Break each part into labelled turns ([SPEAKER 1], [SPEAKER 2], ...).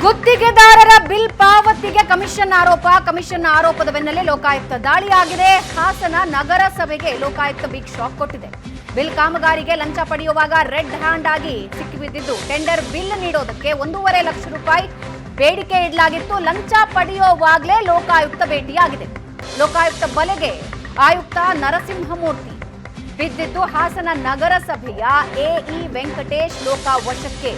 [SPEAKER 1] ಗುತ್ತಿಗೆದಾರರ ಬಿಲ್ ಪಾವತಿಗೆ ಕಮಿಷನ್ ಆರೋಪದ ಬೆನ್ನಲ್ಲೇ ಲೋಕಾಯುಕ್ತ ದಾಳಿಯಾಗಿದೆ. ಹಾಸನ ನಗರಸಭೆಗೆ ಲೋಕಾಯುಕ್ತ ಬಿಗ್ ಶಾಕ್ ಕೊಟ್ಟಿದೆ. ಬಿಲ್ ಕಾಮಗಾರಿಗೆ ಲಂಚ ಪಡೆಯುವಾಗ ರೆಡ್ ಹ್ಯಾಂಡ್ ಆಗಿ ಸಿಕ್ಕಿಬಿದ್ದಿದ್ದು ಟೆಂಡರ್ ಬಿಲ್ ನೀಡೋದಕ್ಕೆ 1.5 ಲಕ್ಷ ರೂಪಾಯಿ ಬೇಡಿಕೆ ಇಡಲಾಗಿತ್ತು. ಲಂಚ ಪಡೆಯುವಾಗಲೇ ಲೋಕಾಯುಕ್ತ ಭೇಟಿಯಾಗಿದೆ. ಲೋಕಾಯುಕ್ತ ಬಲೆಗೆ ಆಯುಕ್ತ ನರಸಿಂಹಮೂರ್ತಿ ಬಿದ್ದಿದ್ದು ಹಾಸನ ನಗರಸಭೆಯ ಎಇ ವೆಂಕಟೇಶ್ ಲೋಕಾವಶಕ್ಕೆ.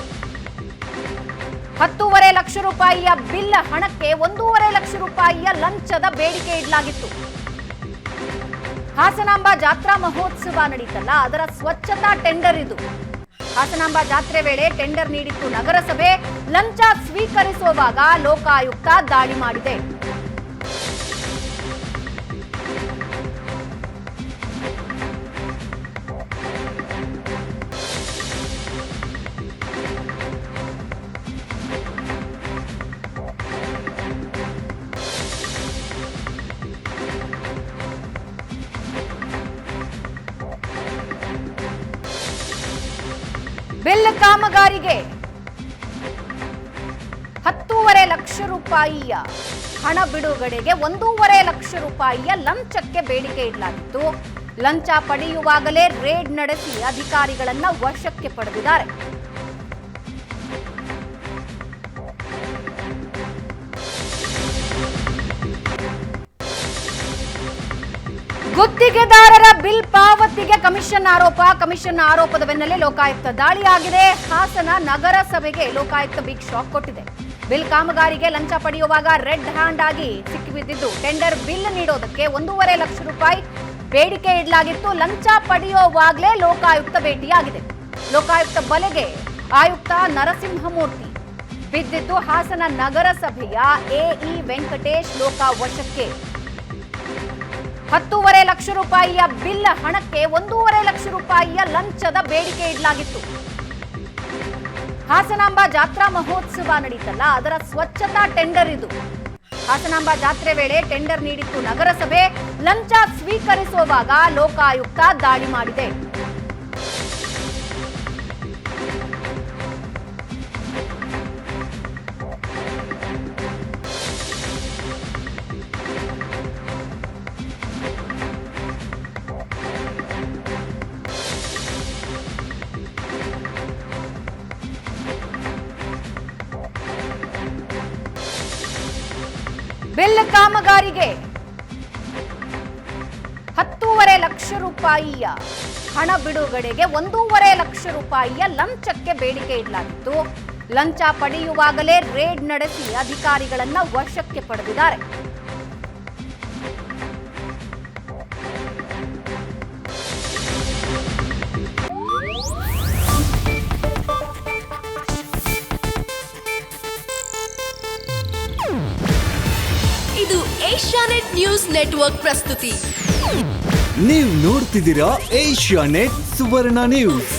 [SPEAKER 1] 10.5 ಲಕ್ಷ ರೂಪಾಯಿಯ ಬಿಲ್ ಹಣಕ್ಕೆ 1.5 ಲಕ್ಷ ರೂಪಾಯಿಯ ಲಂಚದ ಬೇಡಿಕೆ ಇಡಲಾಗಿತ್ತು. ಹಾಸನಾಂಬ ಜಾತ್ರಾ ಮಹೋತ್ಸವ ನಡೀತಲ್ಲ, ಅದರ ಸ್ವಚ್ಛತಾ ಟೆಂಡರ್ ಇದು. ಹಾಸನಾಂಬ ಜಾತ್ರೆ ವೇಳೆ ಟೆಂಡರ್ ನೀಡಿತ್ತು ನಗರಸಭೆ. ಲಂಚ ಸ್ವೀಕರಿಸುವಾಗ ಲೋಕಾಯುಕ್ತ ದಾಳಿ ಮಾಡಿದೆ. ಬಿಲ್ ಕಾಮಗಾರಿಗೆ 10.5 ಲಕ್ಷ ರೂಪಾಯಿಯ ಹಣ ಬಿಡುಗಡೆಗೆ 1.5 ಲಕ್ಷ ರೂಪಾಯಿಯ ಲಂಚಕ್ಕೆ ಬೇಡಿಕೆ ಇಡಲಾಗಿತ್ತು. ಲಂಚ ಪಡೆಯುವಾಗಲೇ ರೇಡ್ ನಡೆಸಿ ಅಧಿಕಾರಿಗಳನ್ನ ವಶಕ್ಕೆ ಪಡೆದಿದ್ದಾರೆ. ಗುತ್ತಿಗೆದಾರರ ಬಿಲ್ ಪಾವತಿಗೆ ಕಮಿಷನ್ ಆರೋಪದ ಬೆನ್ನಲ್ಲೇ ಲೋಕಾಯುಕ್ತ ದಾಳಿಯಾಗಿದೆ. ಹಾಸನ ನಗರಸಭೆಗೆ ಲೋಕಾಯುಕ್ತ ಬಿಗ್ ಶಾಕ್ ಕೊಟ್ಟಿದೆ. ಬಿಲ್ ಕಾಮಗಾರಿಗೆ ಲಂಚ ಪಡೆಯುವಾಗ ರೆಡ್ ಹ್ಯಾಂಡ್ ಆಗಿ ಸಿಕ್ಕಿಬಿದ್ದಿದ್ದು ಟೆಂಡರ್ ಬಿಲ್ ನೀಡೋದಕ್ಕೆ 1.5 ಲಕ್ಷ ರೂಪಾಯಿ ಬೇಡಿಕೆ ಇಡಲಾಗಿತ್ತು. ಲಂಚ ಪಡೆಯುವಾಗಲೇ ಲೋಕಾಯುಕ್ತ ಭೇಟಿಯಾಗಿದೆ. ಲೋಕಾಯುಕ್ತ ಬಲೆಗೆ ಆಯುಕ್ತ ನರಸಿಂಹಮೂರ್ತಿ ಬಿದ್ದಿದ್ದು ಹಾಸನ ನಗರಸಭೆಯ ಎಇ ವೆಂಕಟೇಶ್ ಲೋಕಾವಶಕ್ಕೆ. 10.5 ಲಕ್ಷ ರೂಪಾಯಿಯ ಬಿಲ್ ಹಣಕ್ಕೆ 1.5 ಲಕ್ಷ ರೂಪಾಯಿಯ ಲಂಚದ ಬೇಡಿಕೆ ಇಡಲಾಗಿತ್ತು. ಹಾಸನಾಂಬ ಜಾತ್ರಾ ಮಹೋತ್ಸವ ನಡೀತಲ್ಲ, ಅದರ ಸ್ವಚ್ಛತಾ ಟೆಂಡರ್ ಇದು. ಹಾಸನಾಂಬ ಜಾತ್ರೆ ವೇಳೆ ಟೆಂಡರ್ ನೀಡಿತ್ತು ನಗರಸಭೆ. ಲಂಚ ಸ್ವೀಕರಿಸುವಾಗ ಲೋಕಾಯುಕ್ತ ದಾಳಿ ಮಾಡಿದೆ. ಬಿಲ್ ಕಾಮಗಾರಿಗೆ 10.5 ಲಕ್ಷ ರೂಪಾಯಿಯ ಹಣ ಬಿಡುಗಡೆಗೆ 1.5 ಲಕ್ಷ ರೂಪಾಯಿಯ ಲಂಚಕ್ಕೆ ಬೇಡಿಕೆ ಇಡಲಾಗಿತ್ತು. ಲಂಚ ಪಡೆಯುವಾಗಲೇ ರೇಡ್ ನಡೆಸಿ ಅಧಿಕಾರಿಗಳನ್ನ ವಶಕ್ಕೆ ಪಡೆದಿದ್ದಾರೆ.
[SPEAKER 2] ಇದು ಏಷ್ಯಾನೆಟ್ ನ್ಯೂಸ್ ನೆಟ್ವರ್ಕ್ ಪ್ರಸ್ತುತಿ.
[SPEAKER 3] ನೀವು ನೋಡ್ತಿದ್ದೀರಾ ಏಷ್ಯಾನೆಟ್ ಸುವರ್ಣ ನ್ಯೂಸ್.